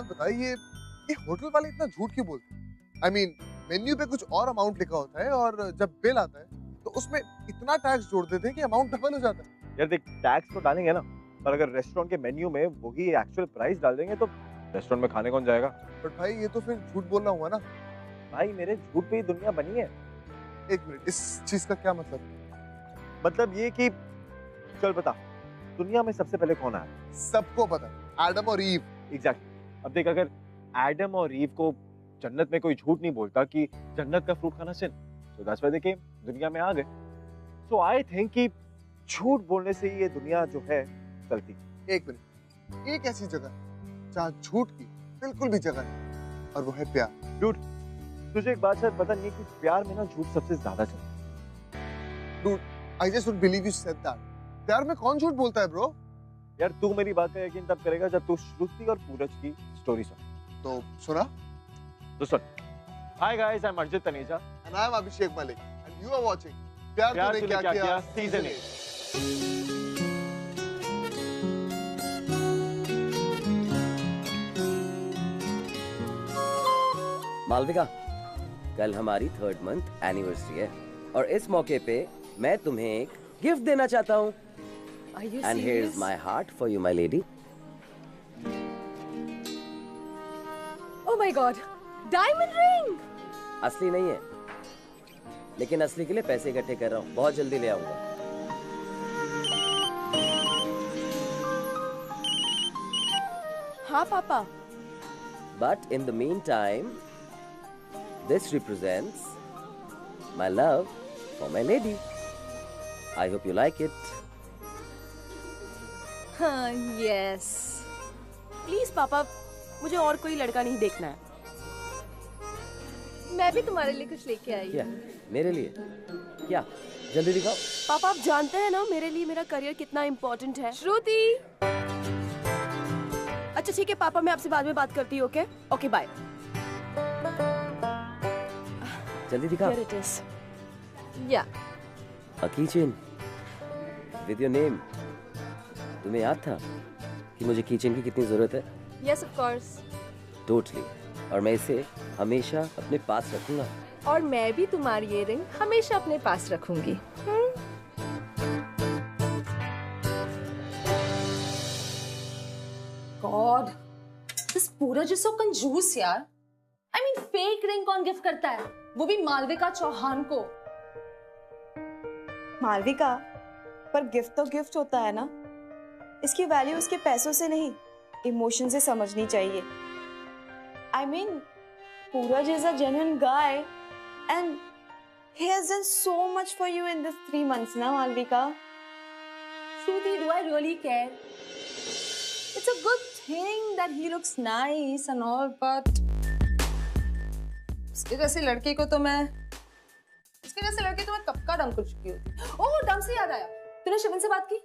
बता, ये होटल वाले इतना झूठ क्यों बोलते हैं? I mean, मेन्यू पे कुछ और अमाउंट लिखा होता है और जब बिल आता है तो उसमें इतना टैक्स जोड़ देते हैं कि अमाउंट डबल हो जाता है। यार देख, टैक्स तो डालेंगे ना, पर अगर रेस्टोरेंट के मेन्यू में वही एक्चुअल प्राइस डाल देंगे तो रेस्टोरेंट में खाने कौन जाएगा? बट भाई ये तो फिर झूठ बोलना हुआ ना। भाई मेरे झूठ पे ही दुनिया बनी है। एक मिनट, इस चीज का क्या मतलब? मतलब ये कि चल बता, दुनिया में सबसे पहले कौन आया? सबको पता, एडम और ईव। एग्जैक्टली। अब देख, अगर एडम और ईव को जन्नत में कोई झूठ नहीं बोलता कि जन्नत का फ्रूट खाना सिन, तो दैट्स व्हाई दे केम, दुनिया में आ गए। सो आई थिंक कि झूठ बोलने से ही ये दुनिया जो है चलती। एक मिनट, एक ऐसी जगह जहाँ झूठ की बिल्कुल भी जगह नहीं, और वो है प्यार। डूड, तुझे एक बात शायद पता नहीं है कि प्यार में ना झूठ सबसे ज्यादा चलता है। Dude, I just don't believe you said that. प्यार में कौन झूठ बोलता है ब्रो? यार तू मेरी बात पे यकीन तब करेगा जब तू श्रुति और पूरज की स्टोरी सुन। तो सुना? तो सुन। Hi guys, I am Arjit Taneja and I am Abhishek Malik and you are watching Pyaar Tune क्या किया सीजन 8। मालविका, कल हमारी 3rd मंथ एनिवर्सरी है और इस मौके पे मैं तुम्हें एक गिफ्ट देना चाहता हूँ। And here is my heart for you my lady. Oh my God, diamond ring! असली नहीं है, लेकिन असली के लिए पैसे इकट्ठे कर रहा हूँ, बहुत जल्दी ले आऊंगा। हाँ पापा। But in the meantime, this represents my love for my lady. I hope you like it. हाँ, yes. प्लीज पापा, मुझे और कोई लड़का नहीं देखना है। मैं भी तुम्हारे लिए कुछ लेके आई क्या? हूँ। मेरे लिए? क्या? जल्दी दिखाओ। पापा, आप जानते हैं ना मेरे लिए मेरा करियर कितना इम्पोर्टेंट है। श्रुति! अच्छा ठीक है पापा, मैं आपसे बाद में बात करती हूँ। Okay okay, bye. जल्दी दिखाओ। Here it is. Yeah. A keychain with your name. तुम्हें याद था कि मुझे कीचेन की कितनी जरूरत है? Yes, of course. Totally. और मैं इसे हमेशा अपने पास रखूंगा। और मैं भी तुम्हारी ये रिंग हमेशा अपने पास रखूंगी। God, this पूरज is so कंजूस यार। I mean, फेक रिंग कौन गिफ्ट करता है? वो भी मालविका चौहान को। मालविका, पर गिफ्ट तो गिफ्ट होता है ना। इसकी वैल्यू उसके पैसों से नहीं, इमोशन से समझनी चाहिए। I mean, पूरज is a genuine guy and he has done so much for you in this 3 months ना Malvika. Shruti, do I really care? It's a good thing that he looks nice and all, but उसके जैसे लड़के तो मैं कब का डंक कर चुकी होती। ओह, डंक से याद आया, तूने शिवन से बात की?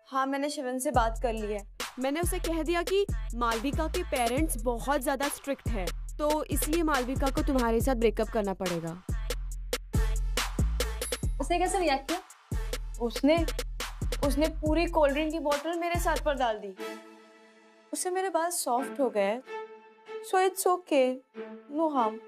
हाँ, मैंने शिवन से बात कर ली है। मैंने उसे कह दिया कि मालविका के पेरेंट्स बहुत ज्यादा स्ट्रिक्ट है, तो इसलिए मालविका को तुम्हारे साथ ब्रेकअप करना पड़ेगा। उसने कैसे रिएक्ट किया? उसने पूरी कोल्ड ड्रिंक की बोतल मेरे सर पर डाल दी। उससे मेरे बाल सॉफ्ट हो गए, so it's okay, no harm.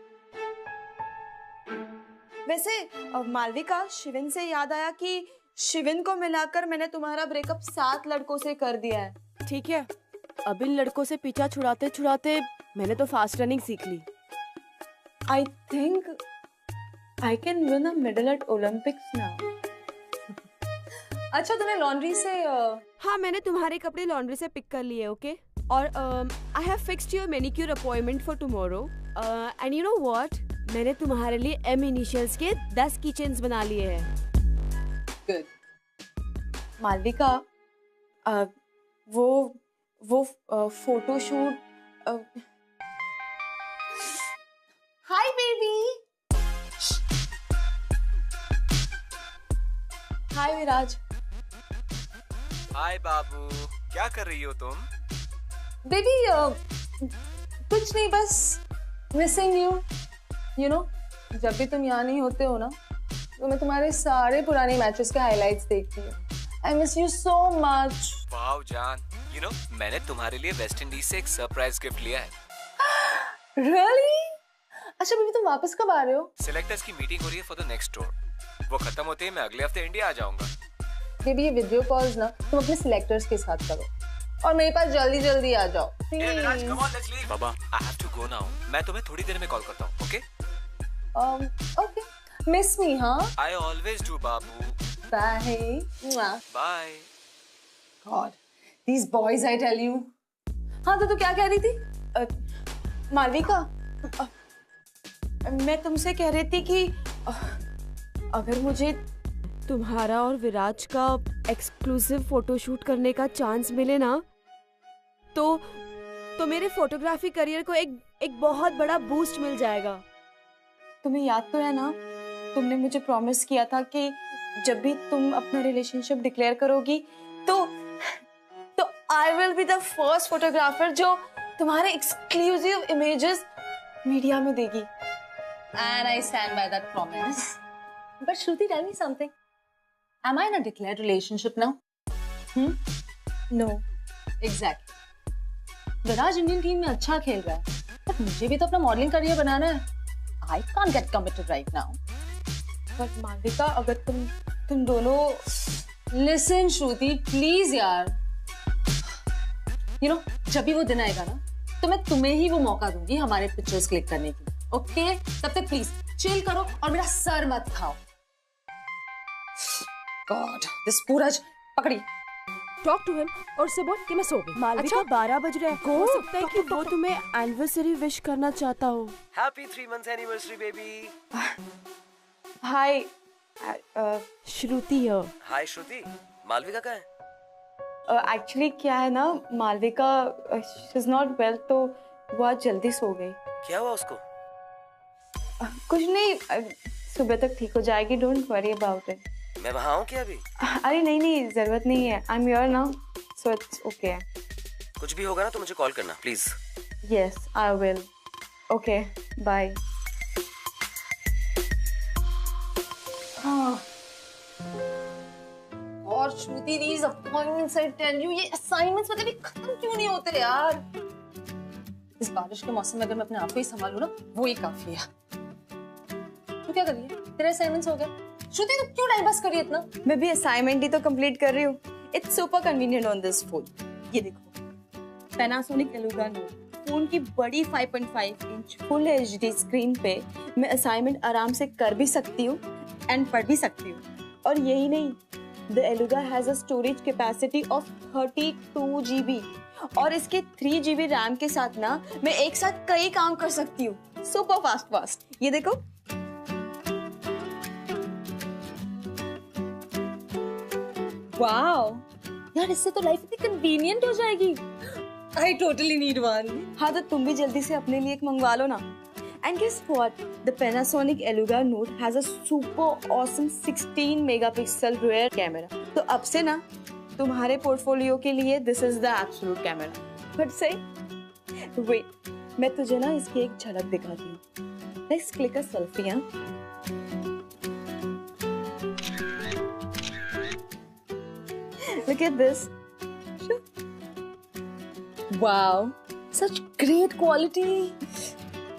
वैसे मालविका, शिवन से याद आया कि शिवन को मिलाकर मैंने तुम्हारा ब्रेकअप 7 लड़कों से कर दिया है। ठीक है, अब इन लड़कों से पीछा छुड़ाते छुड़ाते मैंने तो फास्ट रनिंग सीख ली। I think I can win a medal at Olympics now. अच्छा, तूने लॉन्ड्री से हाँ, मैंने तुम्हारे कपड़े लॉन्ड्री से पिक कर लिए। ओके, और I have fixed your manicure appointment for tomorrow. And you know what, मैंने तुम्हारे लिए M इनिशियल्स के 10 कीचेन्स बना लिए हैं। गुड। मालविका, वो फोटोशूट। Hi baby. हाय विराज। हाय बाबू, क्या कर रही हो तुम? बेबी, कुछ नहीं, बस मिसिंग यू। यू नो, जब भी तुम यहाँ नहीं होते हो ना, तो मैं तुम्हारे सारे पुराने मैचेस के हाइलाइट्स देखती हूँ। I miss you so much. Wow जान, यू नो मैंने तुम्हारे लिए वेस्ट इंडीज से एक सरप्राइज गिफ्ट लिया है। Really? अच्छा बेबी तुम वापस कब आ रहे हो? सिलेक्टर्स की मीटिंग हो रही है फॉर द नेक्स्ट टूर। वो खत्म होते ही मैं अगले हफ्ते इंडिया आ जाऊंगा। बेबी ये वीडियो कॉल्स ना तुम अपने सिलेक्टर्स के साथ करो और मेरे पास जल्दी जल्दी आ जाओ प्लीज। बाबा I have to go now. मैं तुम्हें थोड़ी देर में कॉल करता हूँ, ओके? ओके मिस मी हाँ? आई ऑलवेज डू बाबू। Bye bye. God these boys I tell you. हाँ तो तू क्या कह रही थी? मालविका, मैं तुमसे कह रही थी कि अगर मुझे तुम्हारा और विराज का एक्सक्लूसिव फोटोशूट करने का चांस मिले ना तो मेरे फोटोग्राफी करियर को एक बहुत बड़ा बूस्ट मिल जाएगा। तुम्हें याद तो है ना, तुमने मुझे प्रॉमिस किया था कि जब भी तुम अपना रिलेशनशिप डिक्लेयर करोगी तो I will be the first photographer जो तुम्हारे एक्सक्लूसिव इमेजेस मीडिया में देगी। And I stand by that promise. But Shruti, tell me something. Am I in a declared relationship now? No. Exactly. Viraj Indian team में अच्छा खेल रहा है, but मुझे भी तो अपना मॉडलिंग करियर बनाना है. I can't get committed right now. But Malvika, अगर तुम दोनों Listen, Shruti, please यार. You know, जब भी वो दिन आएगा ना, तो मैं तुम्हें ही वो मौका दूंगी हमारे पिक्चर्स क्लिक करने की. ओके तब तक प्लीज चिल करो और मेरा सर मत खाओ। गॉड दिस पूरज पकड़ी। टॉक टू हिम और उससे बोल कि मैं सो गई। मालविका 12 बज रहे हैं, हो सकता है कि वो तुम्हें एनिवर्सरी विश करना चाहता हो। Happy 3 months anniversary baby. Hi Shruti है। हाय श्रुति, मालविका कहाँ है? एक्चुअली क्या है ना, Malvika she is not well, तो वो आज जल्दी सो गई। क्या हुआ उसको? कुछ नहीं, सुबह तक ठीक हो जाएगी, डोंट वरी अबाउट इट। मैं वहाँ हूँ क्या अभी? अरे नहीं जरूरत नहीं है, I am here now so it's okay. कुछ भी होगा ना तो मुझे कॉल करना please. Yes I will. Okay bye. और Shruti these appointments I tell you, ये assignments मतलब ये खत्म क्यों नहीं होते यार? इस बारिश के मौसम में अगर मैं अपने आप को ही संभालूं ना, वो ही काफी है। तू क्या कर रही है? तेरे असाइनमेंट्स हो गए? श्रुति तू क्यों टाइम पास कर रही है इतना? मैं भी असाइनमेंट ही तो कंप्लीट कर रही हूँ। It's super convenient on this phone. ये देखो, पैनासोनिक एलुगा नोट फोन की बड़ी 5.5 इंच फुल HD स्क्रीन पे मैं असाइनमेंट आराम से कर भी सकती हूँ एंड पढ़ भी सकती हूँ। और यही नहीं, the Eluga has a storage capacity of 32 GB और इसके 3 GB रैम के साथ ना मैं एक साथ कई काम कर सकती हूँ। Super fast. ये देखो, वाओ यार, इससे तो लाइफ इतनी कन्वीनियंट हो जाएगी। I totally need one. हाँ तो तुम भी जल्दी से अपने लिए एक मंगवा लो ना। And guess what? The Panasonic Eluga Note has a super awesome 16 megapixel rear camera. तो अब से ना तुम्हारे पोर्टफोलियो के लिए this is the absolute camera. But say, wait, मैं तुझे ना इसकी एक झलक दिखाती हूँ। Let's click a selfie, हाँ? Look at this. Wow, such great quality.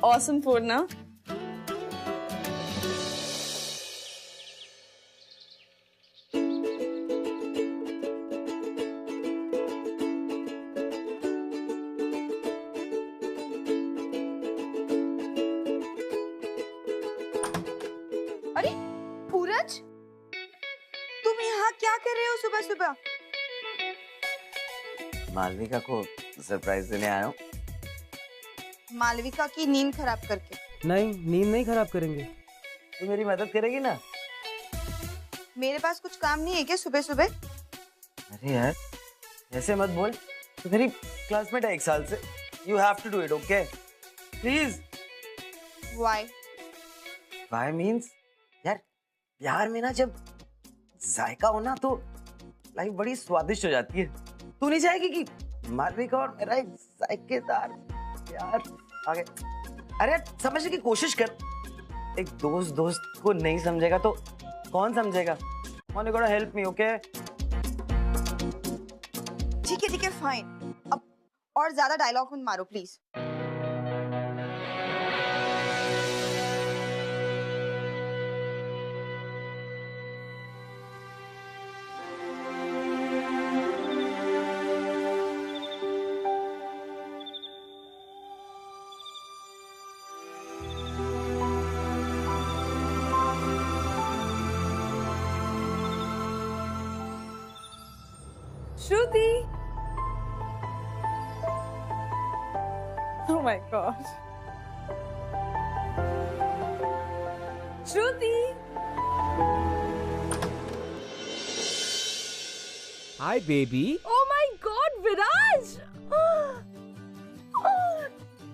Awesome phone, ना? अरे पूरज, तुम यहाँ क्या कर रहे हो सुबह सुबह? मालविका को सरप्राइज देने आया हूँ। मालविका की नींद खराब करके? नहीं, नींद नहीं खराब करेंगे। तो मेरी मदद करेगी ना? मेरे पास कुछ काम नहीं है क्या सुबह सुबह? अरे यार ऐसे मत बोल, तो मेरी क्लासमेट है 1 साल से। You have to do it, okay? Please. Why? Why means यार, प्यार में ना जब जायका हो ना तो लाइफ बड़ी स्वादिष्ट हो जाती है। तू नहीं चाहेगी कि मालविका और मेरा एक जायकेदार प्यार आगे? अरे समझने की कोशिश कर। एक दोस्त को नहीं समझेगा तो कौन समझेगा? You gotta help me, okay? ठीक है फाइन। अब और ज्यादा डायलॉग मत मारो please. Shruti. Oh my God. Shruti. Hi baby. Oh my God, विराज!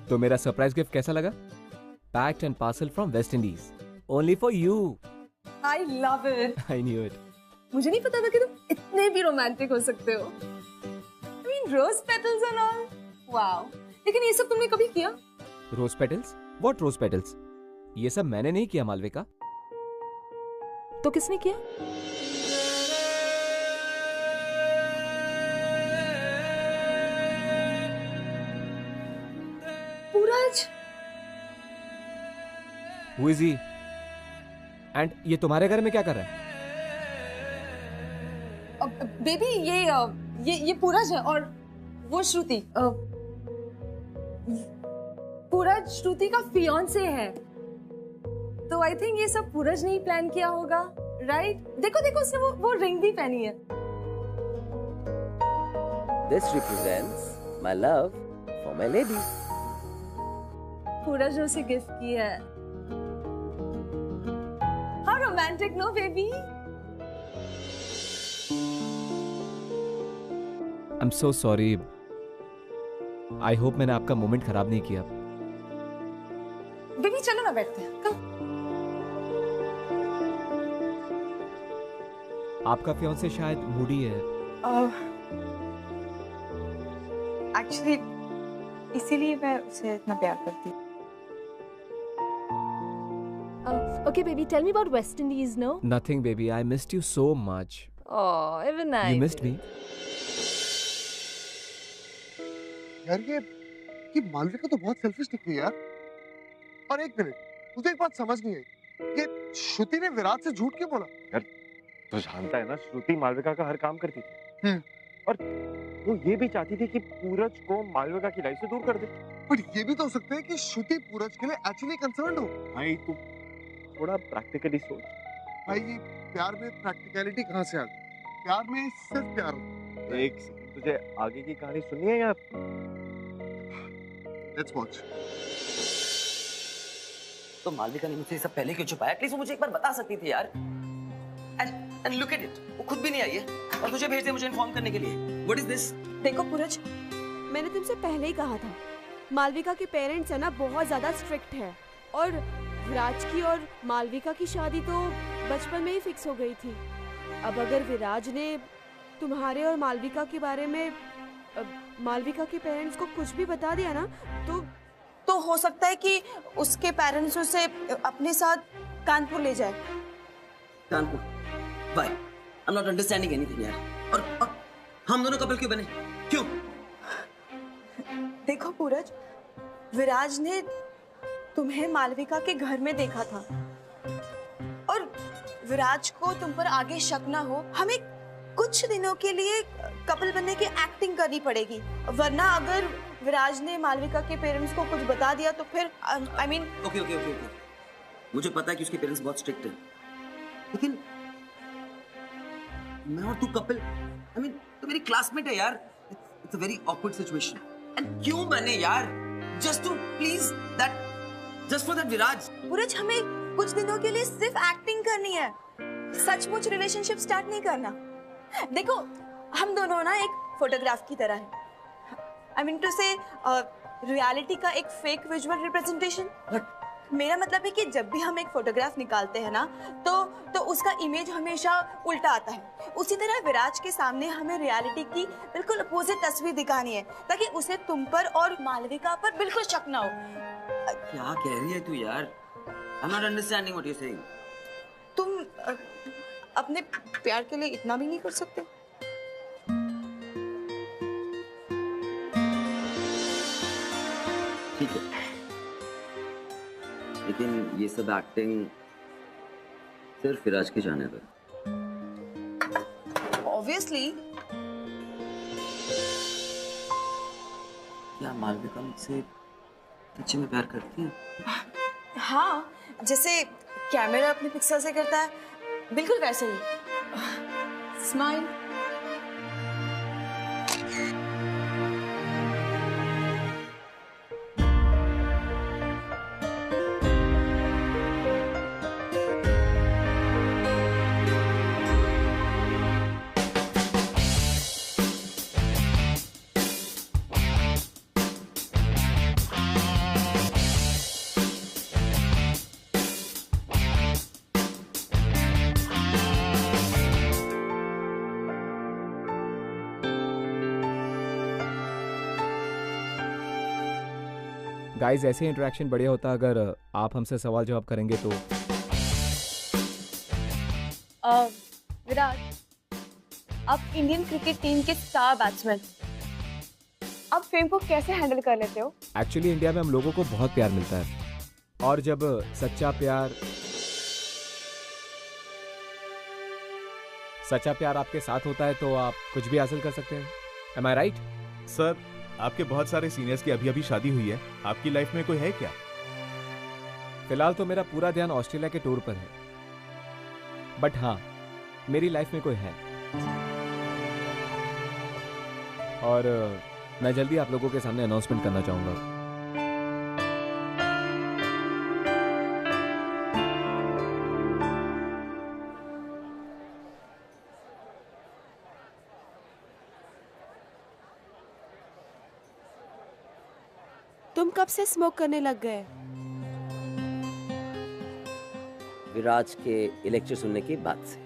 तो मेरा सरप्राइज गिफ्ट कैसा लगा? Packed and parcel from West Indies. Only for you. I love it. I knew it. मुझे नहीं पता था कि तुम इतने भी रोमांटिक हो सकते हो। I mean, rose petals and all. Wow. लेकिन ये सब तुमने कभी किया? Rose petals? What rose petals? ये सब मैंने नहीं किया मालविका। तो किसने किया? पूरज। Who is he? And ये तुम्हारे घर में क्या कर रहा है? बेबी ये पूरज है और वो श्रुति। पूरज श्रुति का फियांसे है। तो आई थिंक ये सब पूरज ने ही प्लान किया होगा, राइट? देखो देखो उसने वो रिंग भी पहनी है। This represents my love for my lady. पूरज ने उसे गिफ्ट किया है। How romantic, no baby? I'm so sorry. I hope मैंने आपका मोमेंट खराब नहीं किया। बेबी चलो ना बैठते हैं। Come. आपका फियांसे शायद मूडी है। एक्चुअली इसीलिए मैं उसे इतना प्यार करती हूँ। Okay, baby, tell me about West Indies, no? Nothing, baby. I missed you so much. Oh, even I. You missed me. यार ये मालविका तो बहुत सेल्फिश दिख रही है यार। और एक मिनट, मुझे एक बात समझ नहीं आई, ये श्रुति ने विराट से झूठ क्यों बोला? यार तो जानता है ना, श्रुति मालविका का हर काम करती थी। और वो ये भी चाहती थी कि पूरज को मालविका की लाइफ से दूर कर दे। पर ये भी तो हो सकता है कि श्रुति पूरज के लिए एक्चुअली कंसर्न्ड हो। भाई तू थोड़ा प्रैक्टिकली सोच। भाई ये प्यार में प्रैक्टिकलिटी कहाँ से आ गई? प्यार में सिर्फ प्यार होता है। एक सेकंड, तुझे आगे की कहानी सुननी है या? Let's watch. तो मालविका ने मुझसे ये सब पहले क्यों छुपाया? एटलीस्ट वो मुझे एक बार बता सकती थी यार। एंड लुक एट इट, वो खुद भी नहीं आई है और तुझे भेज दिया मुझे इन्फॉर्म करने के लिए। What is this? देखो पूरज, मैंने तुमसे पहले ही कहा था, मालविका के पेरेंट्स है ना बहुत ज्यादा स्ट्रिक्ट है। और विराज की और मालविका की शादी तो बचपन में ही फिक्स हो गई थी। अब अगर विराज ने तुम्हारे और मालविका के बारे में मालविका के पेरेंट्स को कुछ भी बता दिया ना, तो हो सकता है कि उसके पेरेंट्स उसे अपने साथ कानपुर ले जाए। Kanpur? Why? I'm not understanding anything यार। और हम दोनों कपल क्यों बने? क्यों? देखो पूरज, विराज ने तुम्हें मालविका के घर में देखा था और विराज को तुम पर आगे शक ना हो, हमें कुछ दिनों के लिए कपल बनने की एक्टिंग करनी पड़ेगी, वरना अगर विराज ने मालविका के पेरेंट्स को कुछ बता दिया तो फिर आई मीन। ओके मुझे पता है कि उसके पेरेंट्स बहुत स्ट्रिक्ट हैं, लेकिन मैं और तू कपल, आई मीन तो मेरी क्लासमेट है यार। It's a very awkward situation. And क्यों बने यार? Just to please that, just for that Viraj. Pooraj, हमें कुछ दिनों के लिए सिर्फ एक्टिंग करनी है, सचमुच रिलेशनशिप स्टार्ट नहीं करना। देखो हम दोनों ना एक फोटोग्राफ की तरह है, आई मीन टू से रियलिटी का एक फेक विजुअल रिप्रेजेंटेशन। मेरा मतलब है कि जब भी हम एक फोटोग्राफ निकालते हैं ना तो उसका इमेज हमेशा उल्टा आता है। उसी तरह विराज के सामने हमें रियलिटी की बिल्कुल अपोजिट तस्वीर दिखानी है, ताकि उसे तुम पर और मालविका पर बिल्कुल शक ना हो। क्या कह रही है तू यार? I'm not understanding what you're saying. तुम अपने प्यार के लिए इतना भी नहीं कर सकते? ठीक है, लेकिन ये सब एक्टिंग सिर्फ विराज के जाने पर। Obviously. क्या मालविका मुझसे सच्ची में प्यार करती है? हाँ, जैसे कैमरा अपने पिक्सल से करता है, बिल्कुल वैसे ही। स्माइल। गाइस ऐसे इंटरेक्शन बढ़िया होता अगर आप हमसे सवाल जवाब करेंगे तो। विराट, आप इंडियन क्रिकेट टीम के स्टार बैट्समैन, आप फेम को कैसे हैंडल कर लेते हो? एक्चुअली इंडिया में हम लोगों को बहुत प्यार मिलता है, और जब सच्चा प्यार आपके साथ होता है तो आप कुछ भी हासिल कर सकते हैं। Am I right? सर, आपके बहुत सारे सीनियर्स की अभी अभी शादी हुई है, आपकी लाइफ में कोई है क्या? फिलहाल तो मेरा पूरा ध्यान ऑस्ट्रेलिया के टूर पर है, बट हाँ, मेरी लाइफ में कोई है, और मैं जल्दी आप लोगों के सामने अनाउंसमेंट करना चाहूंगा। तुम कब से स्मोक करने लग गए? विराज के लेक्चर सुनने के बाद से।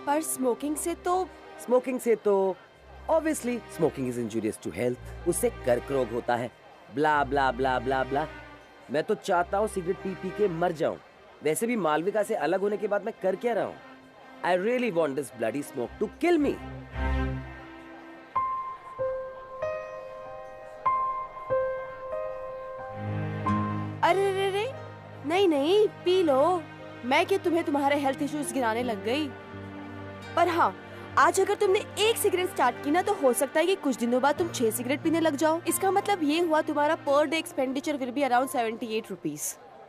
पर स्मोकिंग से तो obviously smoking is injurious to health, उससे कर्क रोग होता है, ब्ला ब्ला ब्ला ब्ला ब्ला। मैं तो चाहता हूँ सिगरेट पी पी के मर जाऊं। वैसे भी मालविका से अलग होने के बाद मैं कर क्या रहा हूँ? I really want this bloody smoke to kill me. अरे नहीं, पी लो। मैं क्या तुम्हें तुम्हारे हेल्थ इश्यूज गिराने लग गई? पर हाँ, आज अगर तुमने एक सिगरेट स्टार्ट की ना तो हो सकता है कि कुछ दिनों बाद तुम 6 सिगरेट पीने लग जाओ। इसका मतलब ये हुआ तुम्हारा per day expenditure will be around 78 rupees.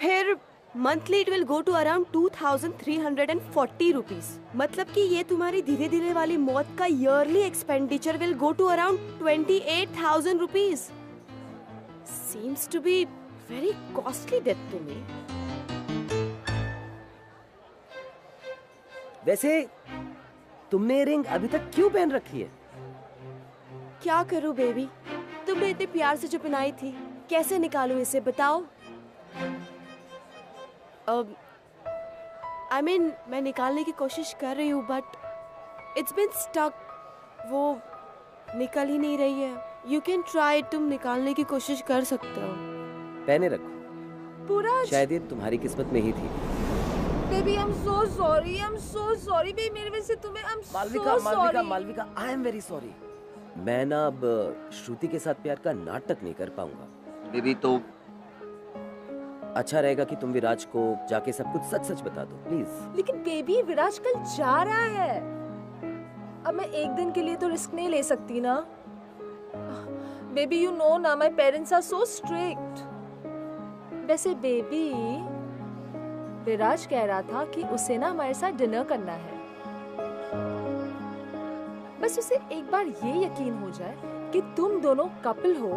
फिर monthly it will go to around 2340 rupees. मतलब कि ये तुम्हारी धीरे धीरे वाली मौत का yearly expenditure will go to around 28,000 rupees. Seems to be very costly death to me. वैसे तुमने रिंग अभी तक क्यों पहन रखी है? क्या करूं बेबी, तुमने इतने प्यार से जो पहनाई थी, कैसे निकालूं इसे बताओ? I mean, मैं निकालने की कोशिश कर रही हूँ बट इट्स बीन स्टक, वो निकल ही नहीं रही है। यू कैन ट्राई, तुम निकालने की कोशिश कर सकते हो। पहने रखो, पूरा शायद ये तुम्हारी किस्मत में ही थी। Baby I am so sorry baby, मेरे वजह से तुम्हें I am so sorry. Malvika I am very sorry. मैं ना अब श्रुति के साथ प्यार का नाटक नहीं कर पाऊंगा बेबी, तो अच्छा रहेगा कि तुम विराज को जाके सब कुछ सच सच बता दो प्लीज। लेकिन बेबी, विराज कल जा रहा है, अब मैं एक दिन के लिए तो रिस्क नहीं ले सकती ना। बेबी यू नो ना, my parents are so strict. वैसे बेबी, विराज कह रहा था कि उसे ना हमारे साथ डिनर करना है। बस उसे एक बार ये यकीन हो जाए कि तुम दोनों कपल हो,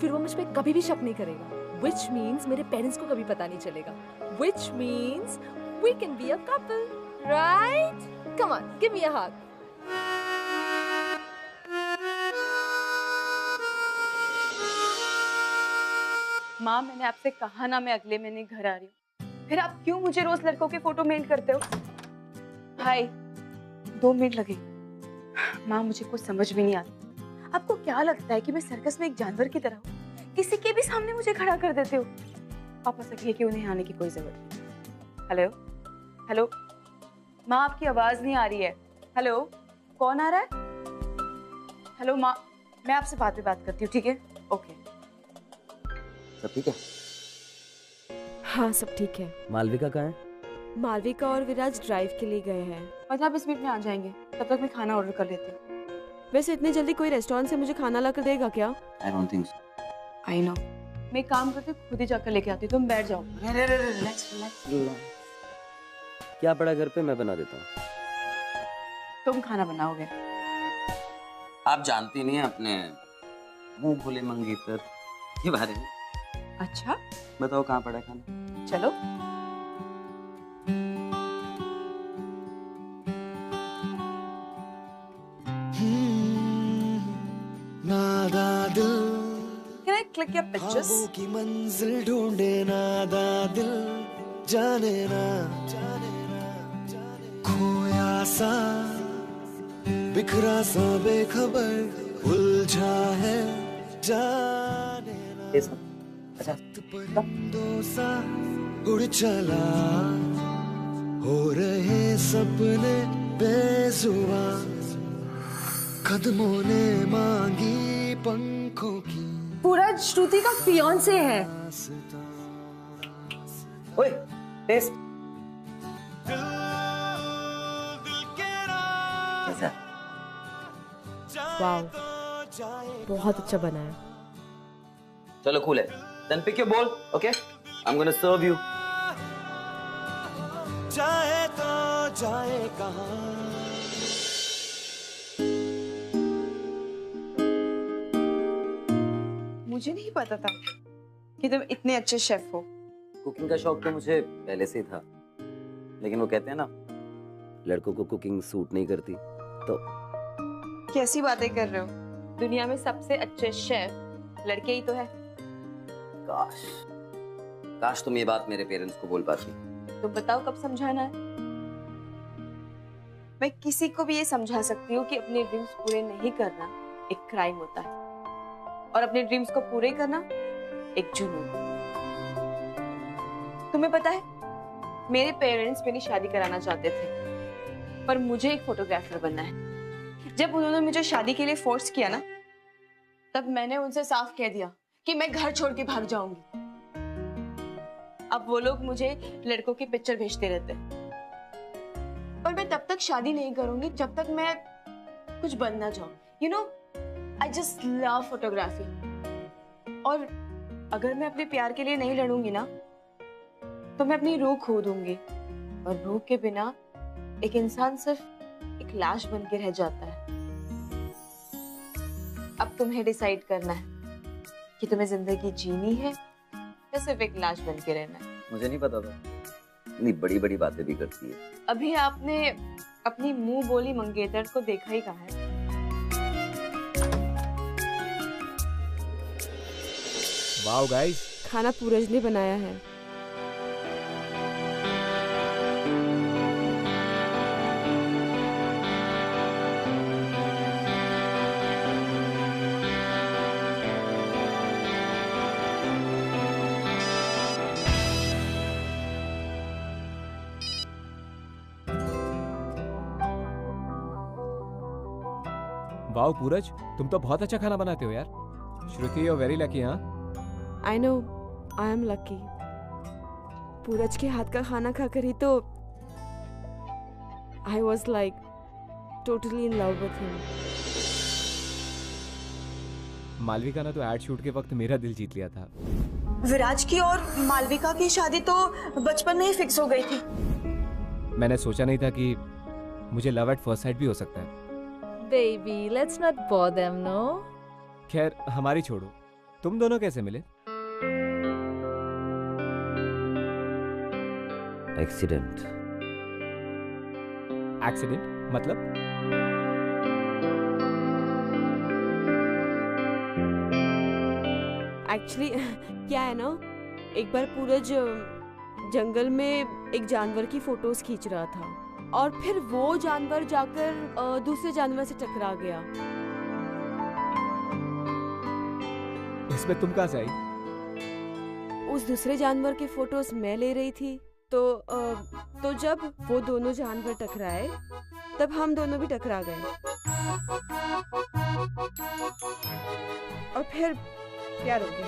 फिर वो मुझ पे कभी भी शक नहीं करेगा। Which means मेरे पेरेंट्स को कभी पता नहीं चलेगा। Which means we can be a couple, right? Come on, give me a hug. माँ, मैंने आपसे कहा ना मैं अगले महीने घर आ रही हूँ, फिर आप क्यों मुझे रोज लड़कों के फोटो मेल करते हो? हाय, 2 मिनट लगे। माँ, मुझे कुछ समझ भी नहीं आता। आपको क्या लगता है कि मैं सर्कस में एक जानवर की तरह हूँ? किसी के भी सामने मुझे खड़ा कर देते हो। पापा से कहिए कि उन्हें आने की कोई जरूरत नहीं। हेलो हेलो माँ, आपकी आवाज नहीं आ रही है। हेलो, कौन आ रहा है? हेलो माँ, मैं आपसे बाद में बात करती हूँ, ठीक है? ओके। सब ठीक है? हाँ, सब ठीक है। मालविका कहाँ है? मालविका और विराज ड्राइव के लिए गए हैं। 15-20 मिनट में आ जाएंगे, तब तक मैं खाना ऑर्डर कर लेती हूँ। वैसे इतनी जल्दी कोई रेस्टोरेंट से मुझे खाना ला कर देगा क्या? I don't think so. I know. मैं काम करती हूँ, खुद ही जाकर लेके आती हूँ, तुम बैठ जाओ। रिलैक्स। क्या पड़ा घर पे, मैं बना देता हूँ। तुम खाना बनाओगे? आप जानती नहीं अपने मुंह भोले मंगेतर के बारे में। अच्छा, बताओ कहाँ पड़ा खाना? चलो। Can I click your pictures? की मंजिल ढूंढे नादा दिल, जाने ना खोया सा, बिखरा सा बेखबर, उलझा है जाने ना। अच्छा परिंदों सा उड़ चला, हो रहे सपने बेजुबान, कदमों ने मांगी पंखों की। पूरा श्रुति का फियांसे है। ओए टेस्ट कैसा? वाओ, बहुत अच्छा बना है। चलो कूल है। Then pick your bowl, okay? I'm gonna serve you. जाए तो जाए कहाँ? मुझे नहीं पता था कि तुम इतने अच्छे शेफ हो। कुकिंग का शौक तो मुझे पहले से ही था, लेकिन वो कहते हैं ना, लड़कों को कुकिंग सूट नहीं करती। तो कैसी बातें कर रहे हो? दुनिया में सबसे अच्छे शेफ लड़के ही तो है। काश काश तुम ये बात मेरे पेरेंट्स को बोल पाती। तुम बताओ कब समझाना है? मैं किसी को भी ये समझा सकती हूँ कि अपने ड्रीम्स पूरे नहीं करना एक क्राइम होता है और अपने ड्रीम्स को पूरे करना एक जुनून। तुम्हें पता है, मेरे पेरेंट्स मेरी शादी कराना चाहते थे, पर मुझे एक फोटोग्राफर बनना है। जब उन्होंने मुझे शादी के लिए फोर्स किया ना, तब मैंने उनसे साफ कह दिया कि मैं घर छोड़ के भाग जाऊंगी। अब वो लोग मुझे लड़कों की पिक्चर भेजते रहते हैं, पर मैं तब तक शादी नहीं करूंगी जब तक मैं कुछ बन ना जाऊं। You know, I just love photography. और अगर मैं अपने प्यार के लिए नहीं लड़ूंगी ना, तो मैं अपनी रूह खो दूंगी, और रूह के बिना एक इंसान सिर्फ एक लाश बन के रह जाता है। अब तुम्हें डिसाइड करना है कि तुम्हें जिंदगी जीनी है या सिर्फ एक लाश बन के रहना है। मुझे नहीं पता था, इतनी बड़ी बड़ी बातें भी करती है। अभी आपने अपनी मुंह बोली मंगेतर को देखा ही कहाँ है? वाओ गाइस, खाना पूरज ने बनाया है। वाओ पूरज, तुम तो बहुत अच्छा खाना बनाते हो यार। Shruti, you are very lucky. हाँ, I know, I am lucky. Pooraj के हाथ का खाना खाकर ही तो I was like totally in love with him. Malvika ने तो एड शूट के वक्त मेरा दिल जीत लिया था। विराज की और मालविका की शादी तो बचपन में ही फिक्स हो गई थी। मैंने सोचा नहीं था कि मुझे लव एट फर्स्ट साइट भी हो सकता है। Baby, let's not bore them, no? खैर, हमारी छोड़ो, तुम दोनों कैसे मिले? एक्सीडेंट। एक्सीडेंट मतलब? एक्चुअली क्या है ना, एक बार पूरज जंगल में एक जानवर की फोटोज खींच रहा था, और फिर वो जानवर जाकर दूसरे जानवर से टकरा गया। इसमें तुम कहाँ से आई? उस दूसरे जानवर के फोटोज मैं ले रही थी, तो जब वो दोनों जानवर टकराए, तब हम दोनों भी टकरा गए, और फिर प्यार हो गया।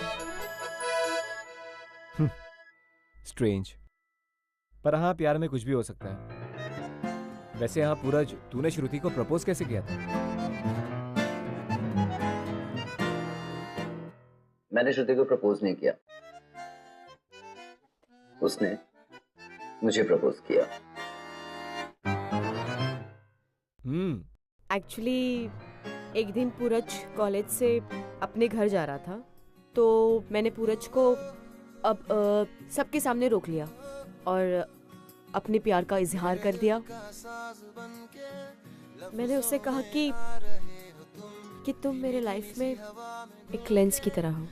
स्ट्रेंज, पर हाँ, प्यार में कुछ भी हो सकता है। वैसे हाँ पूरज, तूने श्रुति को प्रपोज कैसे किया था? मैंने श्रुति को प्रपोज नहीं किया, उसने मुझे प्रपोज किया। एक्चुअली एक दिन पूरज कॉलेज से अपने घर जा रहा था, तो मैंने पूरज को अब सबके सामने रोक लिया और अपने प्यार का इजहार कर दिया। मैंने उससे कहा कि तुम मेरे लाइफ में एक लेंस की तरह हो।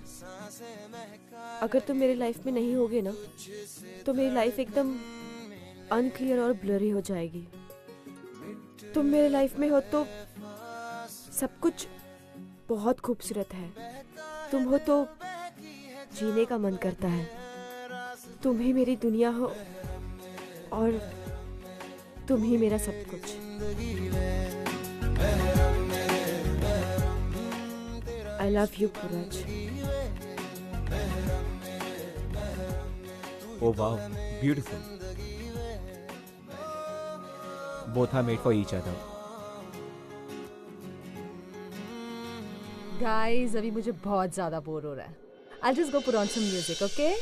अगर तुम मेरे लाइफ में नहीं होगे ना, तो मेरी लाइफ एकदम अनक्लियर और ब्लरी हो जाएगी। तुम मेरे लाइफ में हो तो सब कुछ बहुत खूबसूरत है, तुम हो तो जीने का मन करता है। तुम ही मेरी दुनिया हो और तुम ही मेरा सब कुछ। I love you, Puraj. Oh wow, beautiful. Both are made for each other. Guys अभी मुझे बहुत ज्यादा बोर हो रहा है। I'll just go put on some music, okay?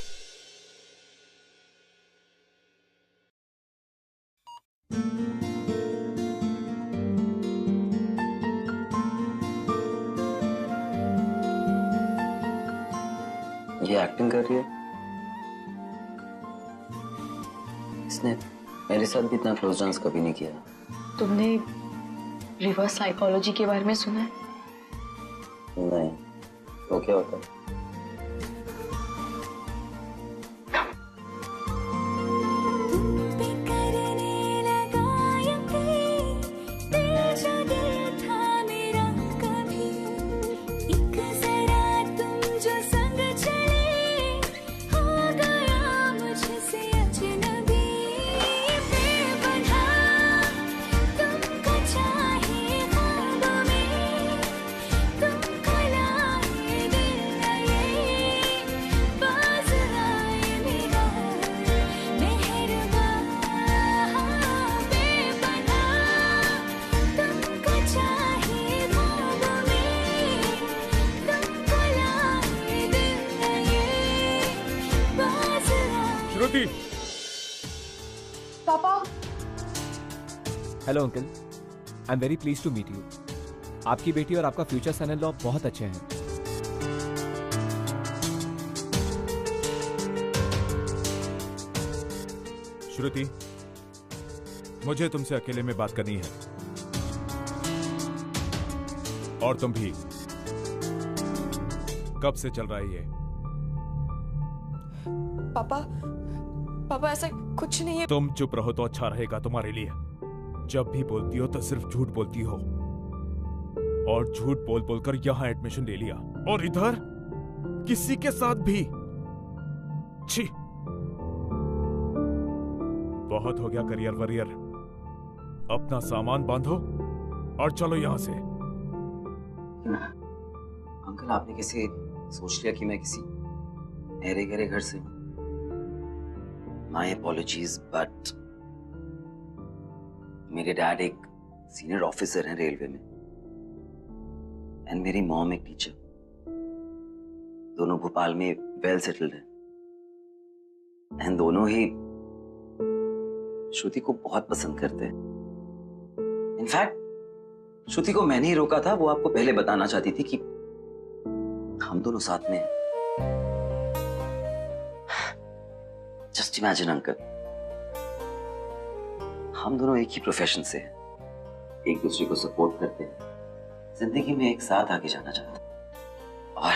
ये एक्टिंग कर रही है। इसने मेरे साथ भी इतना क्लोज डांस कभी नहीं किया। तुमने रिवर्स साइकोलॉजी के बारे में सुना है? नहीं, तो क्या होता है? श्रुति, पापा। Hello uncle, I am very please to meet you. आपकी बेटी और आपका फ्यूचर सन इन लॉ बहुत अच्छे हैं। श्रुति, मुझे तुमसे अकेले में बात करनी है। और तुम भी। कब से चल रहा है ये? पापा ऐसा कुछ नहीं है। तुम चुप रहो तो अच्छा रहेगा तुम्हारे लिए। जब भी बोलती हो तो सिर्फ झूठ बोलती हो, और झूठ बोल बोलकर यहां एडमिशन ले लिया, और इधर किसी के साथ भी। छी, बहुत हो गया करियर वरियर। अपना सामान बांधो और चलो यहां से। अंकल, आपने कैसे सोच लिया कि मैं किसी अरे गहरे घर से हूं? माय अपॉलॉजीज, बट मेरे डैड एक सीनियर ऑफिसर हैं रेलवे में, एंड मेरी मॉम एक टीचर। दोनों भोपाल में वेल सेटल्ड हैं, एंड दोनों ही श्रुति को बहुत पसंद करते हैं। इनफैक्ट श्रुति को मैंने ही रोका था। वो आपको पहले बताना चाहती थी कि हम दोनों साथ में हैं। जस्ट इमेजिन अंकल, हम दोनों एक ही प्रोफेशन से हैं, एक दूसरे को सपोर्ट करते हैं, जिंदगी में एक साथ आगे जाना चाहते हैं। और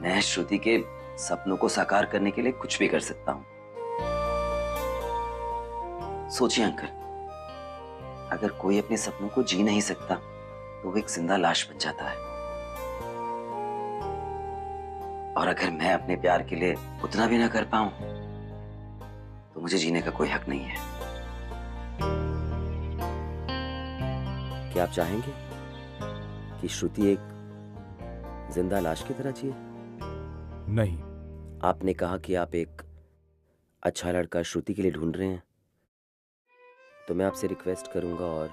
मैं श्रुति के सपनों को साकार करने के लिए कुछ भी कर सकता हूं। सोचिए अंकल, अगर कोई अपने सपनों को जी नहीं सकता तो वो एक जिंदा लाश बन जाता है, और अगर मैं अपने प्यार के लिए उतना भी ना कर पाऊं तो मुझे जीने का कोई हक नहीं है। क्या आप चाहेंगे कि श्रुति एक जिंदा लाश की तरह जिए? नहीं। आपने कहा कि आप एक अच्छा लड़का श्रुति के लिए ढूंढ रहे हैं, तो मैं आपसे रिक्वेस्ट करूंगा और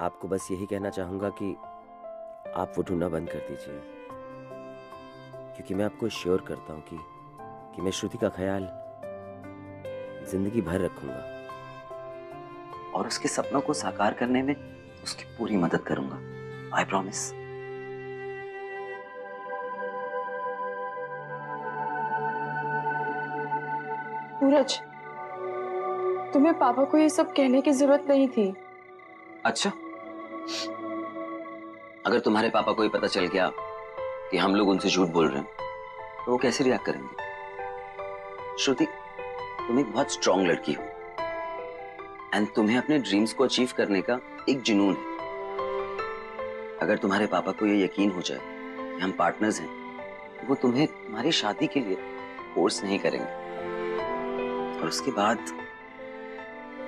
आपको बस यही कहना चाहूंगा कि आप वो ढूंढना बंद कर दीजिए, क्योंकि मैं आपको श्योर करता हूं कि मैं श्रुति का ख्याल जिंदगी भर रखूंगा और उसके सपनों को साकार करने में उसकी पूरी मदद करूंगा। I promise. सूरज, तुम्हें पापा को ये सब कहने की जरूरत नहीं थी। अच्छा, अगर तुम्हारे पापा को ये पता चल गया कि हम लोग उनसे झूठ बोल रहे हैं तो वो कैसे रिएक्ट करेंगे? श्रुति, तुम एक बहुत स्ट्रांग लड़की हो, एंड तुम्हें अपने ड्रीम्स को अचीव करने का एक जुनून है। अगर तुम्हारे पापा को ये यकीन हो जाए कि हम पार्टनर्स हैं वो तुम्हें तुम्हारी शादी के लिए फोर्स नहीं करेंगे, और उसके बाद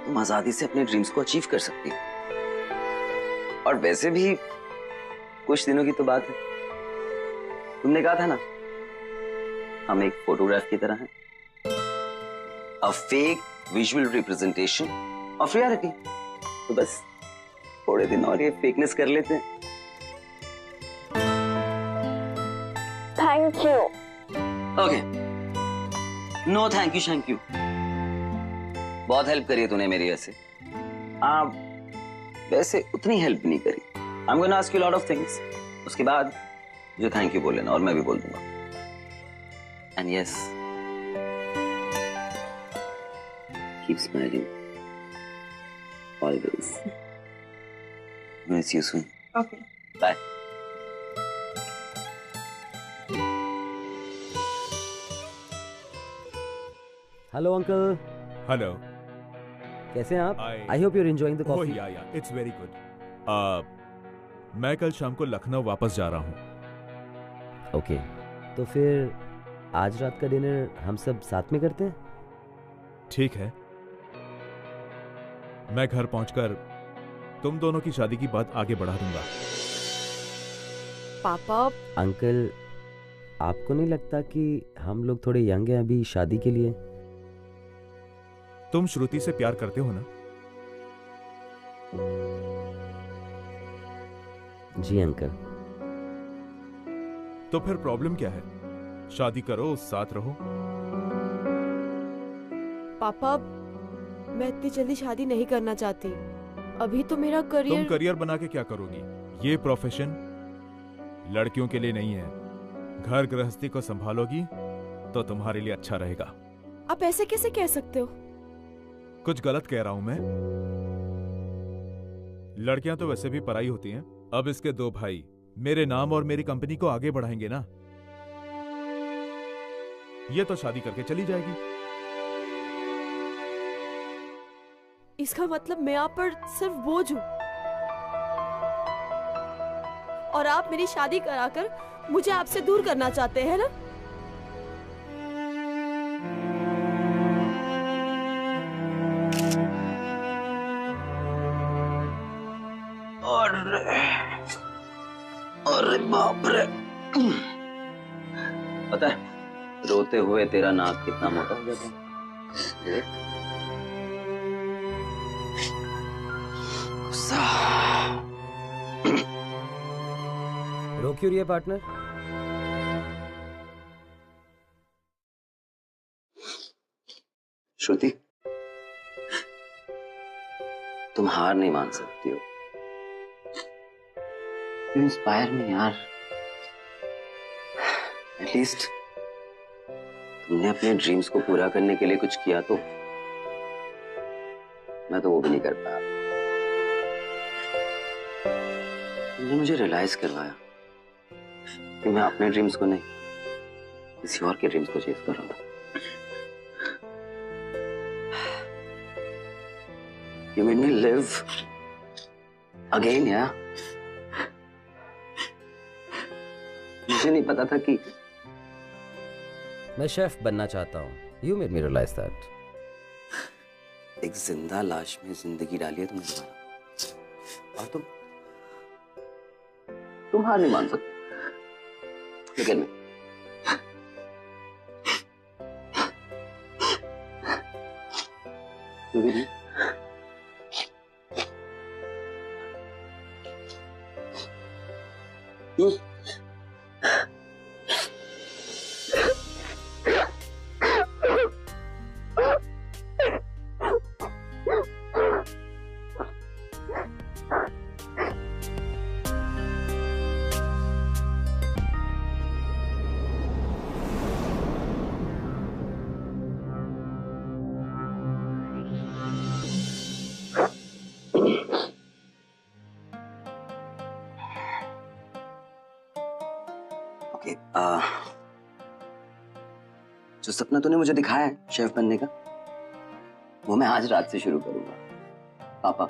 तुम आजादी से अपने ड्रीम्स को अचीव कर सकती हो। और वैसे भी कुछ दिनों की तो बात है। तुमने कहा था ना, हम एक फोटोग्राफ की तरह हैं, a fake visual representation of reality. तो बस थोड़े दिन और ये फेकनेस कर लेते हैं। Thank you. Okay, no thank you thank you. बहुत हेल्प करी है तूने मेरी ऐसे। वैसे उतनी हेल्प नहीं करी। I am gonna ask you lot of things, उसके बाद जो थैंक यू बोल लेना, और मैं भी बोल दूंगा। And yes, keep smiling always. Miss you soon. Okay, bye. Hello uncle. Hello. कैसे हैं आप? I hope you are enjoying the coffee. Yeah it's very good. मैं कल शाम को लखनऊ वापस जा रहा हूँ। ओके, तो फिर आज रात का डिनर हम सब साथ में करते हैं? ठीक है। मैं घर पहुंचकर तुम दोनों की शादी की बात आगे बढ़ा दूंगा। पापा। अंकल, आपको नहीं लगता कि हम लोग थोड़े यंग हैं अभी शादी के लिए? तुम श्रुति से प्यार करते हो ना? जी अंकल। तो फिर प्रॉब्लम क्या है? शादी करो, साथ रहो। पापा, मैं इतनी जल्दी शादी नहीं करना चाहती। अभी तो मेरा करियर। तुम करियर बना के क्या करोगी? ये प्रोफेशन लड़कियों के लिए नहीं है। घर गृहस्थी को संभालोगी तो तुम्हारे लिए अच्छा रहेगा। आप ऐसे कैसे कह सकते हो? कुछ गलत कह रहा हूं मैं? लड़कियां तो वैसे भी पराई होती हैं। अब इसके दो भाई मेरे नाम और मेरी कंपनी को आगे बढ़ाएंगे ना। ये तो शादी करके चली जाएगी। इसका मतलब मैं आप पर सिर्फ बोझ हूं, और आप मेरी शादी कराकर मुझे आपसे दूर करना चाहते हैं ना? अरे बाप रे। पता है, रोते हुए तेरा नाक कितना मोटा हो जाता है। गुस्सा। रो क्यों रही है पार्टनर? श्रुति, तुम हार नहीं मान सकती हो। You inspire me यार। एटलीस्ट तुमने अपने ड्रीम्स को पूरा करने के लिए कुछ किया तो। मैं तो वो भी नहीं कर पाया। तुमने मुझे रियलाइज करवाया कि मैं अपने ड्रीम्स को नहीं, किसी और के ड्रीम्स को चेज कर रहा हूं। You made me live again, यार। मुझे नहीं पता था कि मैं शेफ बनना चाहता हूँ। You made me realize that. एक जिंदा लाश में जिंदगी डाली है तुमने दोबारा, और तुम हार नहीं मान सकते। लेकिन तू भी नहीं। जो सपना तूने मुझे दिखाया है शेफ बनने का, वो मैं आज रात से शुरू करूंगा। पापा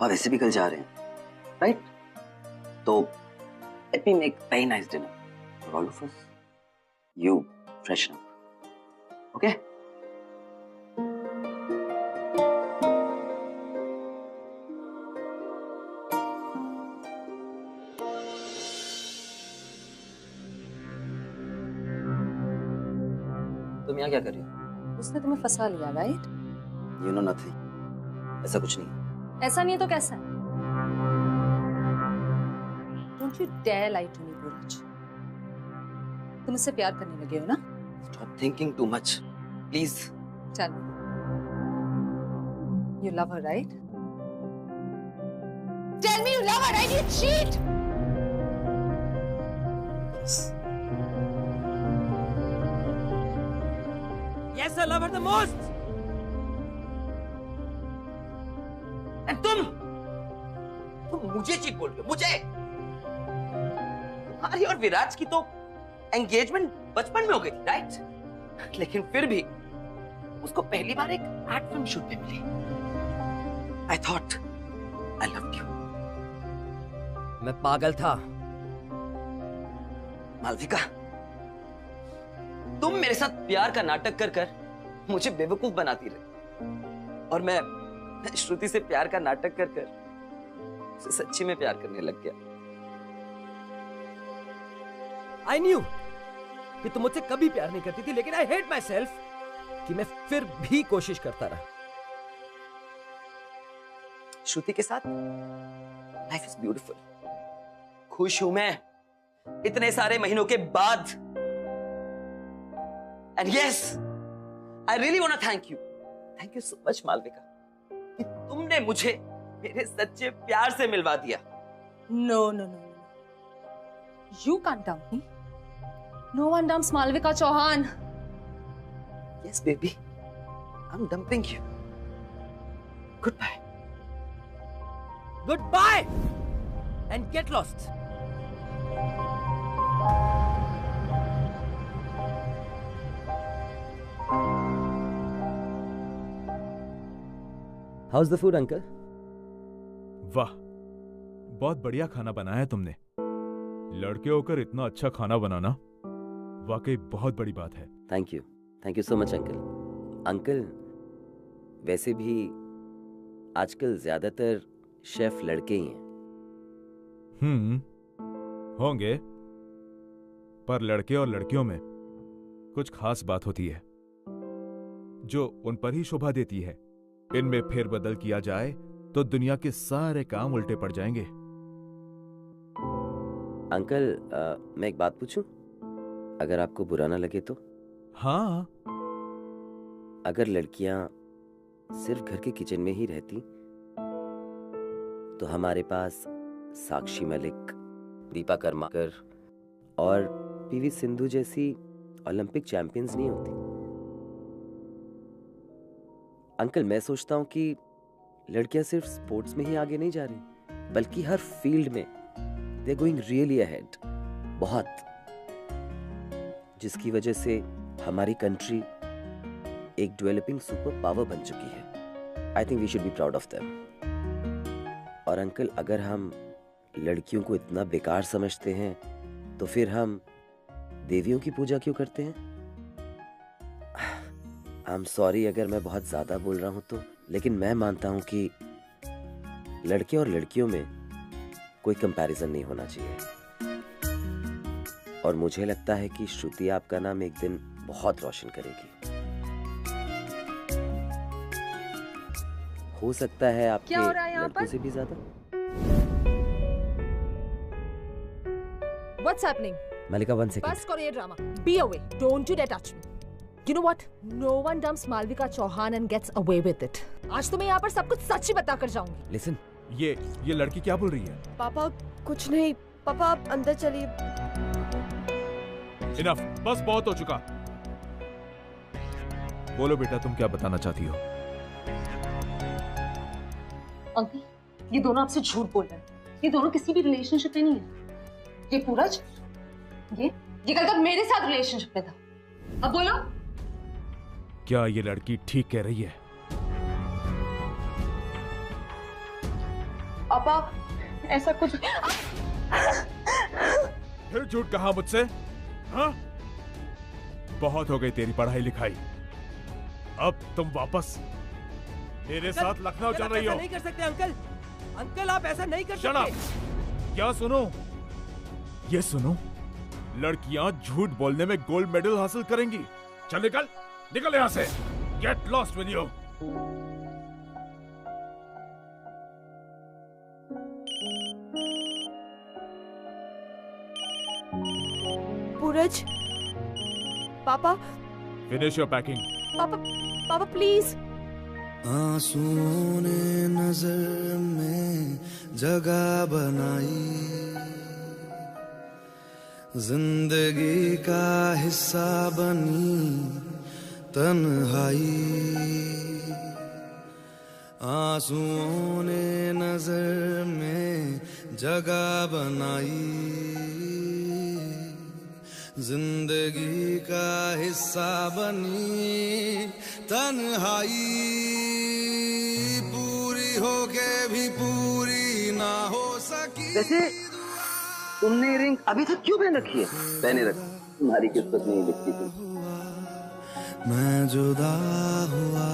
वैसे भी कल जा रहे हैं, राइट? तो Let me make very nice dinner for all of us. You freshen up. Okay? तुम यहाँ क्या कर रही हो? उसने तुम्हें फंसा लिया, राइट? You know nothing. ऐसा कुछ नहीं। ऐसा नहीं है तो कैसा है? Don't you dare lie to me, Puraj. तुम इससे प्यार करने लगे हो ना? Stop thinking too much, please. Tell me. You love her, right? Tell me you love her, right? You cheat! Yes, I love her the most. And तुम मुझे cheat बोल रहे हो? मुझे? तुम्हारी और विराज की तो एंगेजमेंट बचपन में हो गई, राइट? लेकिन फिर भी उसको पहली बार एक एड फिल्म शूट पे मिली। I thought I loved you. मैं पागल था। मालविका, तुम मेरे साथ प्यार का नाटक कर कर मुझे बेवकूफ बनाती रही और मैं श्रुति से प्यार का नाटक कर कर उसे सच्ची में प्यार करने लग गया। I knew कि तुम मुझसे कभी प्यार नहीं करती थी, लेकिन I hate myself कि मैं फिर भी कोशिश करता रहा। श्रुति के साथ लाइफ इज ब्यूटीफुल। खुश हूं मैं इतने सारे महीनों के बाद। And yes, I really want to thank you so much Malvika कि तुमने मुझे मेरे सच्चे प्यार से मिलवा दिया। No. You can't dump me. No one dumps Malvika Chauhan. Yes, baby. I'm dumping you. Goodbye. Goodbye! And get lost. How's the food, uncle? वाह, बहुत बढ़िया खाना बनाया है तुमने। लड़के होकर इतना अच्छा खाना बनाना वाकई बहुत बड़ी बात है। Thank you so much uncle. Uncle, वैसे भी आजकल ज्यादातर शेफ लड़के ही हैं। होंगे, पर लड़के और लड़कियों में कुछ खास बात होती है जो उन पर ही शोभा देती है। इनमें फेरबदल किया जाए तो दुनिया के सारे काम उल्टे पड़ जाएंगे। अंकल, मैं एक बात पूछूं? अगर आपको बुरा ना लगे तो? हाँ। अगर लड़कियां सिर्फ घर के किचन में ही रहती तो हमारे पास साक्षी मलिक, दीपा कर्माकर और पीवी सिंधु जैसी ओलंपिक चैंपियंस नहीं होती। अंकल, मैं सोचता हूं कि लड़कियां सिर्फ स्पोर्ट्स में ही आगे नहीं जा रही, बल्कि हर फील्ड में they are going really ahead, बहुत, जिसकी वजह से हमारी कंट्री एक डेवलपिंग सुपर पावर बन चुकी है। I think we should be proud of them. और अंकल, अगर हम लड़कियों को इतना बेकार समझते हैं तो फिर हम देवियों की पूजा क्यों करते हैं? आई एम सॉरी अगर मैं बहुत ज्यादा बोल रहा हूं तो, लेकिन मैं मानता हूं कि लड़के और लड़कियों में कोई कंपैरिजन नहीं होना चाहिए। और मुझे लगता है कि श्रुति आपका नाम एक दिन बहुत रोशन करेगी। हो सकता है आपके लड़कों से भी ज्यादा। What's happening? Malika, 1 second. बस करो ये drama. Be away. Don't you dare touch me. You know what? No one dumps Malvika Chauhan and gets away with it. आज तो मैं यहाँ पर सब कुछ सच ही बता कर जाऊंगी। Listen. ये लड़की क्या बोल रही है? पापा कुछ नहीं। पापा आप अंदर चलिए। Enough, बस बहुत हो चुका। बोलो बेटा, तुम क्या बताना चाहती हो? अंकल, ये दोनों आपसे झूठ बोल रहे हैं। ये दोनों किसी भी रिलेशनशिप में नहीं है। ये पूरज, ये कल तक मेरे साथ रिलेशनशिप में था। अब बोलो। क्या ये लड़की ठीक कह रही है? पापा, ऐसा कुछ फिर झूठ कहा मुझसे? हाँ? बहुत हो गई तेरी पढ़ाई लिखाई। अब तुम वापस मेरे साथ लखनऊ चल रही हो। नहीं कर सकते अंकल। अंकल आप ऐसा नहीं कर Shut सकते। up! क्या सुनो? ये सुनो, लड़कियां झूठ बोलने में गोल्ड मेडल हासिल करेंगी। चल निकल, निकल यहाँ से। Get lost with you. पूरज, पापा, Finish your packing. पापा, पापा प्लीज। आंसुओं ने नजर में जगह बनाई, जिंदगी का हिस्सा बनी तन्हाई। आंसुओं ने नजर में जगह बनाई, जिंदगी का हिस्सा बनी तन्हाई। पूरी होके भी पूरी ना हो सकी। वैसे तुमने रिंग अभी तक क्यों पहन रखी है? पहने रख, तुम्हारी किस्मत नहीं लिखती थी। मैं जुदा हुआ,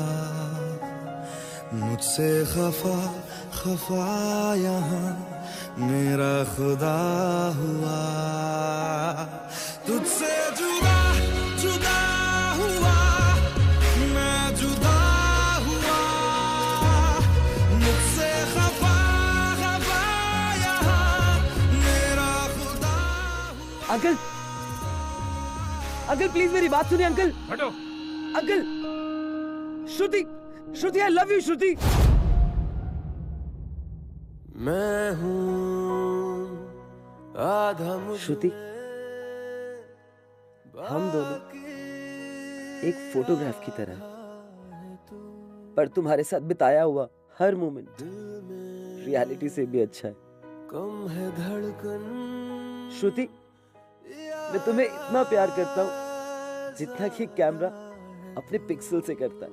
मुझसे खफा खफा यहाँ मेरा खुदा हुआ। तुझसे जुदा जुदा हुआ, मैं जुदा हुआ, मुझसे खफा खफा यहाँ मेरा खुदा हुआ। अंकल, अंकल प्लीज मेरी बात सुनिए अंकल। हटो। Uncle, Shruti, Shruti I love you Shruti. मैं हूँ आधा श्रुति, हम दोनों एक फोटोग्राफ की तरह, पर तुम्हारे साथ बिताया हुआ हर मोमेंट रियलिटी से भी अच्छा है। कम है धड़कन। श्रुति, मैं तुम्हें इतना प्यार करता हूँ जितना कि कैमरा अपने पिक्सल से करता है।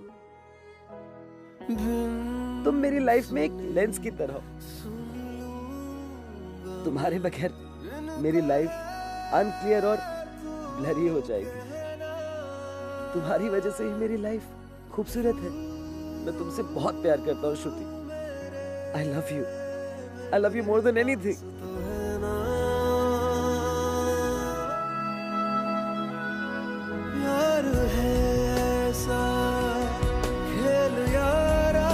तुम मेरी लाइफ में एक लेंस की तरह हो। तुम्हारे बगैर मेरी लाइफ अनक्लियर और ब्लरी हो जाएगी। तुम्हारी वजह से ही मेरी लाइफ खूबसूरत है। मैं तुमसे बहुत प्यार करता हूँ Shruti. I love you more than anything. प्यार है ऐसा खेल यारा,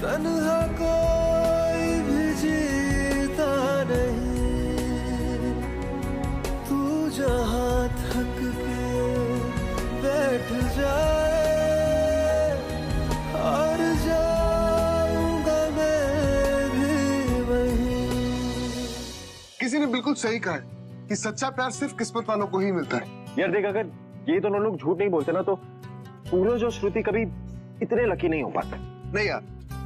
तन्हा कोई भी जीता नहीं। तू जहाँ थक के बैठ जाए, हार जाऊंगा मैं भी वहीं। किसी ने बिल्कुल सही कहा है कि सच्चा प्यार सिर्फ किस्मत वालों को ही मिलता है। यार देख, अगर ये दोनों लोग झूठ नहीं बोलते ना तो पूरज और श्रुति कभी इतने लकी नहीं हो पाते। नहीं यार,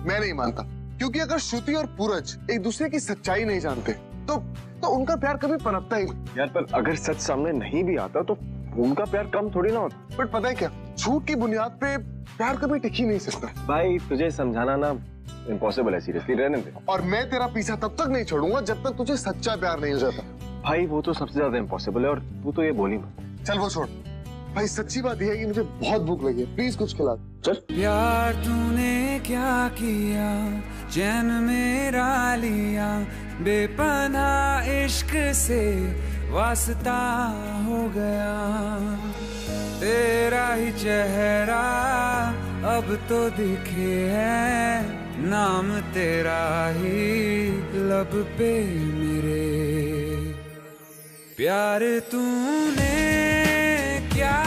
मैं नहीं मानता, क्योंकि अगर श्रुति और पूरज एक दूसरे की सच्चाई नहीं जानते तो उनका प्यार कभी पनपता ही नहीं। यार पर अगर सच सामने नहीं भी आता तो उनका प्यार कम थोड़ी ना होता। बट पता है क्या, झूठ की बुनियाद पे प्यार कभी टिक ही नहीं सकता। भाई तुझे समझाना ना इम्पॉसिबल है, सीरियसली रहने दे। और मैं तेरा पीछा तब तक नहीं छोड़ूंगा जब तक तुझे सच्चा प्यार नहीं हो जाता। भाई वो तो सबसे ज्यादा इम्पॉसिबल है, और तू तो ये बोली मत। चल वो छोड़ भाई, सच्ची बात यह है कि मुझे बहुत भूख लगी है, प्लीज कुछ खिला। चल। प्यार तूने क्या किया, चैन मेरा लिया, बेपनाह इश्क से वास्ता हो गया। तेरा ही चेहरा अब तो दिखे है, नाम तेरा ही लब पे मेरे। प्यार तूने क्या